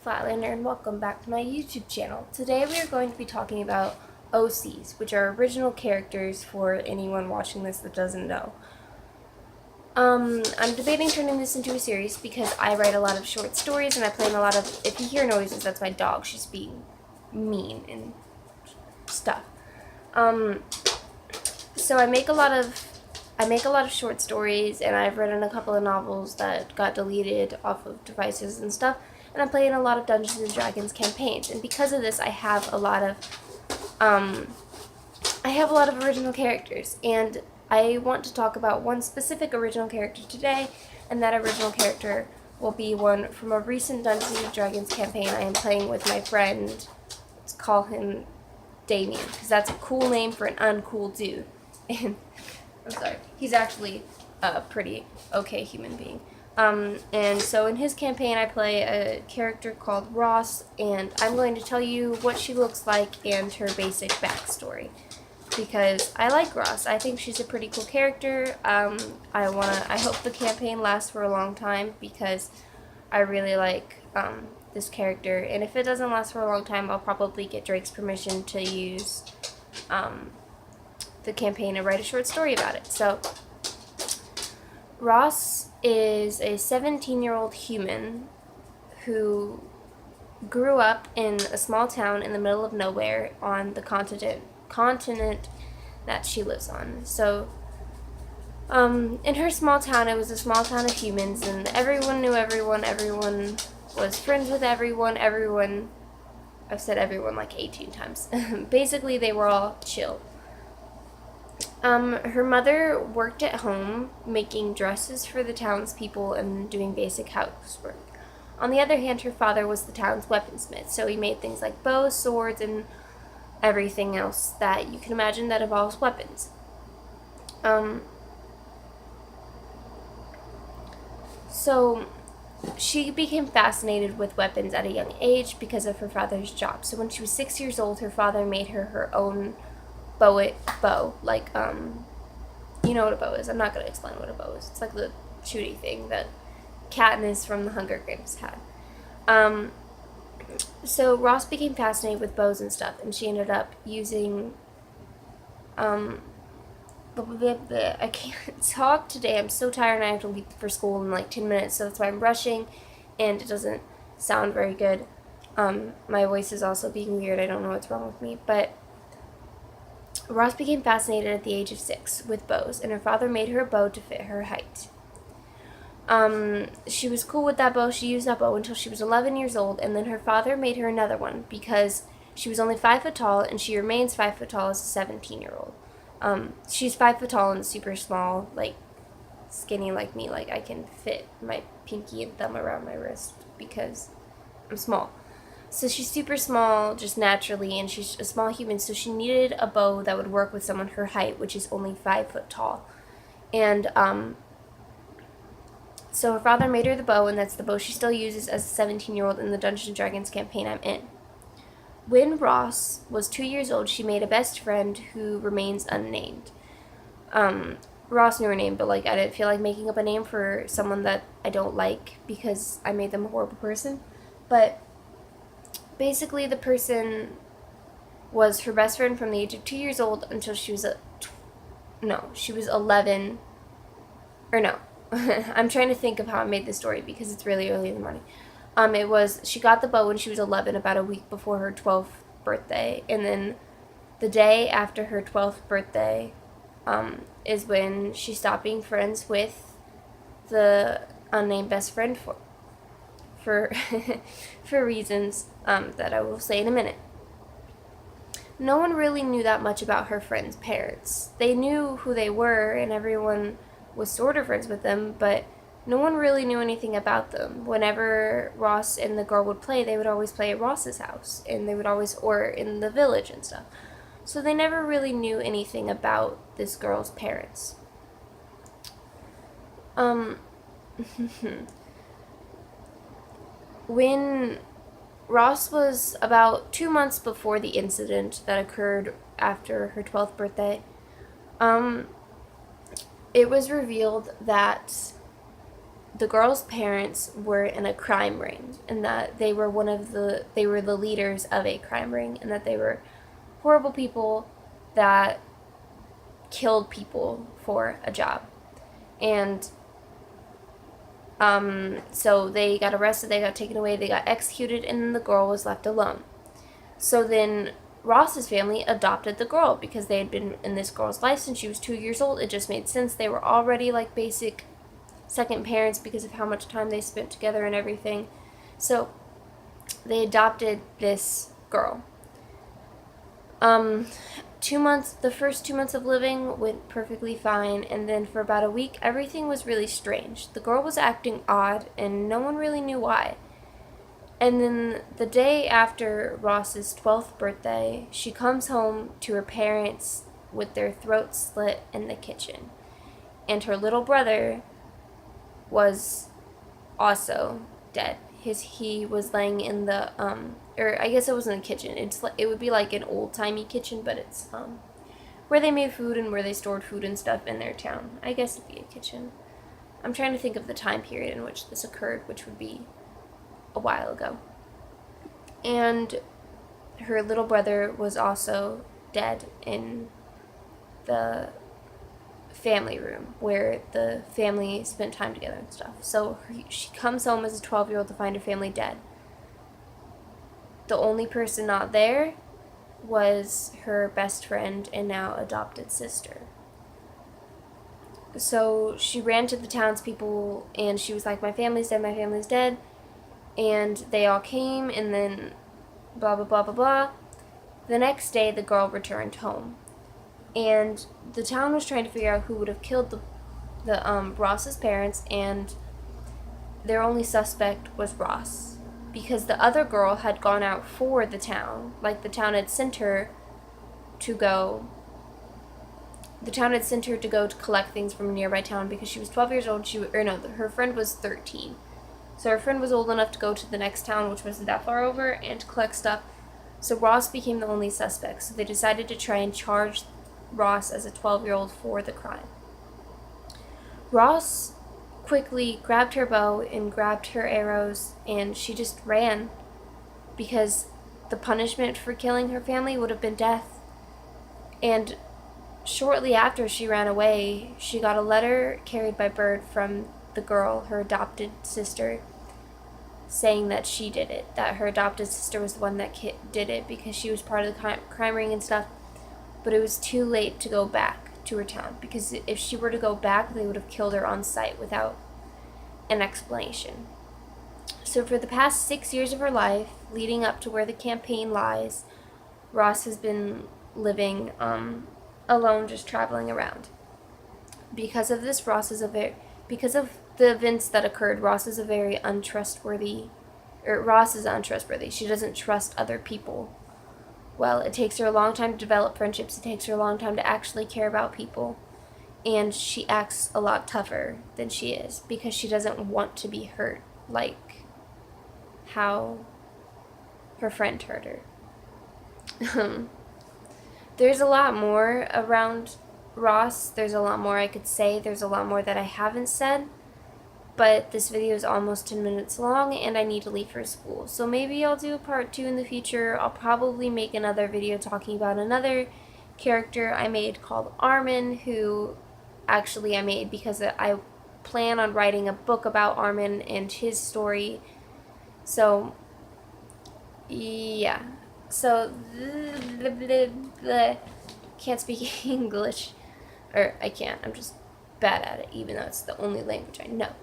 Flatlander and welcome back to my YouTube channel. Today we are going to be talking about OCs, which are original characters for anyone watching this that doesn't know. I'm debating turning this into a series because I write a lot of short stories and I play in a lot of, if you hear noises, that's my dog. She's being mean and stuff. So I make a lot of short stories, and I've written a couple of novels that got deleted off of devices and stuff, and I play in a lot of Dungeons and Dragons campaigns. And because of this, I have a lot of original characters, and I want to talk about one specific original character today, and that original character will be one from a recent Dungeons and Dragons campaign I am playing with my friend. Let's call him Damien, because that's a cool name for an uncool dude. And I'm sorry, he's actually a pretty okay human being. And so in his campaign I play a character called Ross, and I'm going to tell you what she looks like and her basic backstory, because I like Ross. I think she's a pretty cool character. I hope the campaign lasts for a long time because I really like this character, and if it doesn't last for a long time, I'll probably get Drake's permission to use the campaign and write a short story about it. So Ross is a 17-year-old human who grew up in a small town in the middle of nowhere on the continent that she lives on. So in her small town, it was a small town of humans, and everyone knew everyone was friends with everyone, I've said everyone like 18 times. Basically, they were all chill. Her mother worked at home making dresses for the townspeople and doing basic housework. On the other hand, her father was the town's weaponsmith, so he made things like bows, swords, and everything else that you can imagine that involves weapons. So she became fascinated with weapons at a young age because of her father's job. So when she was 6 years old, her father made her own bow. Like, you know what a bow is. I'm not going to explain what a bow is. It's like the shooty thing that Katniss from the Hunger Games had. So Ross became fascinated with bows and stuff, and she ended up using, I can't talk today. I'm so tired and I have to leave for school in like 10 minutes, so that's why I'm rushing, and it doesn't sound very good. My voice is also being weird. I don't know what's wrong with me, but Ross became fascinated at the age of 6 with bows, and her father made her a bow to fit her height. She was cool with that bow. She used that bow until she was 11 years old, and then her father made her another one because she was only 5 foot tall, and she remains 5 foot tall as a 17-year-old. She's 5 foot tall and super small, like skinny like me. Like, I can fit my pinky and thumb around my wrist because I'm small. So she's super small just naturally, and she's a small human, so she needed a bow that would work with someone her height, which is only 5 foot tall. And so her father made her the bow, and that's the bow she still uses as a 17-year-old in the Dungeons & Dragons campaign I'm in. When Ross was 2 years old, she made a best friend who remains unnamed. Ross knew her name, but like I didn't feel like making up a name for someone that I don't like because I made them a horrible person. But basically, the person was her best friend from the age of 2 years old until she was she was 11, or no. I'm trying to think of how I made this story because it's really early in the morning. She got the bow when she was 11, about a week before her 12th birthday, and then the day after her 12th birthday is when she stopped being friends with the unnamed best friend for reasons that I will say in a minute. No one really knew that much about her friend's parents. They knew who they were, and everyone was sort of friends with them, but no one really knew anything about them. Whenever Ross and the girl would play, they would always play at Ross's house, and they would always, or in the village and stuff. So they never really knew anything about this girl's parents. When Ross was about 2 months before the incident that occurred after her 12th birthday, it was revealed that the girl's parents were in a crime ring, and that they were the leaders of a crime ring, and that they were horrible people that killed people for a job. And so they got arrested, they got taken away, they got executed, and the girl was left alone. So then Ross's family adopted the girl because they had been in this girl's life since she was 2 years old. It just made sense. They were already like basic second parents because of how much time they spent together and everything. So they adopted this girl. 2 months, the first 2 months of living went perfectly fine, and then for about a week, everything was really strange. The girl was acting odd, and no one really knew why. And then the day after Ross's 12th birthday, she comes home to her parents with their throats slit in the kitchen. And her little brother was also dead. He was laying in the or I guess it wasn't a kitchen. It would be like an old-timey kitchen, but it's where they made food and where they stored food and stuff in their town. I guess it'd be a kitchen. I'm trying to think of the time period in which this occurred, which would be a while ago. And her little brother was also dead in the family room where the family spent time together and stuff. So she comes home as a 12-year-old to find her family dead. The only person not there was her best friend and now adopted sister. So she ran to the townspeople and she was like, my family's dead, my family's dead. And they all came, and then blah, blah, blah, blah, blah. The next day, the girl returned home. And the town was trying to figure out who would have killed the Ross's parents, and their only suspect was Ross. Because the other girl had gone out for the town. Like, the town had sent her to go... The town had sent her to go to collect things from a nearby town because she was 12 years old. Her friend was 13. So her friend was old enough to go to the next town, which wasn't that far over, and to collect stuff. So Ross became the only suspect. So they decided to try and charge Ross as a 12-year-old for the crime. Ross quickly grabbed her bow and grabbed her arrows, and she just ran because the punishment for killing her family would have been death. And shortly after she ran away, she got a letter carried by bird from the girl, her adopted sister, saying that she did it, that her adopted sister was the one that did it because she was part of the crime ring and stuff. But it was too late to go back to her town because if she were to go back, they would have killed her on sight without an explanation. So for the past 6 years of her life, leading up to where the campaign lies, Ross has been living alone, just traveling around. Because of this, because of the events that occurred, Ross is untrustworthy. She doesn't trust other people. Well, it takes her a long time to develop friendships. It takes her a long time to actually care about people. And she acts a lot tougher than she is because she doesn't want to be hurt like how her friend hurt her. There's a lot more around Ross. There's a lot more I could say. There's a lot more that I haven't said. But this video is almost 10 minutes long and I need to leave for school. So maybe I'll do a part 2 in the future. I'll probably make another video talking about another character I made called Armin, who actually I made because I plan on writing a book about Armin and his story. So, yeah. So, can't speak English. Or, I can't. I'm just bad at it, even though it's the only language I know.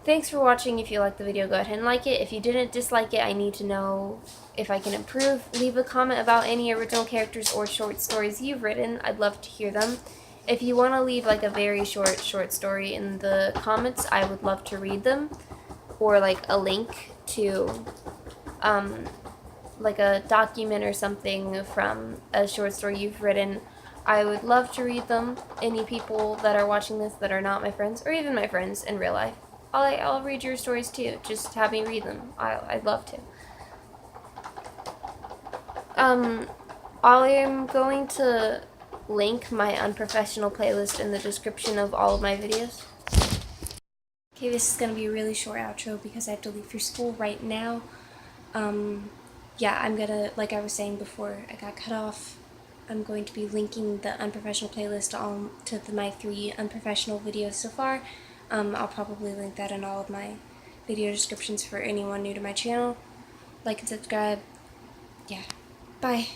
Thanks for watching. If you liked the video, go ahead and like it. If you didn't dislike it, I need to know if I can improve. Leave a comment about any original characters or short stories you've written. I'd love to hear them. If you want to leave like a very short story in the comments, I would love to read them. Or like a link to like a document or something from a short story you've written. I would love to read them. Any people that are watching this that are not my friends, or even my friends in real life, I'll read your stories too. Just have me read them. I'd love to. I am going to link my unprofessional playlist in the description of all of my videos. Okay, this is going to be a really short outro because I have to leave for school right now. Yeah, I'm going to, like I was saying before I got cut off, I'm going to be linking the unprofessional playlist to my 3 unprofessional videos so far. I'll probably link that in all of my video descriptions for anyone new to my channel. Like and subscribe. Yeah. Bye.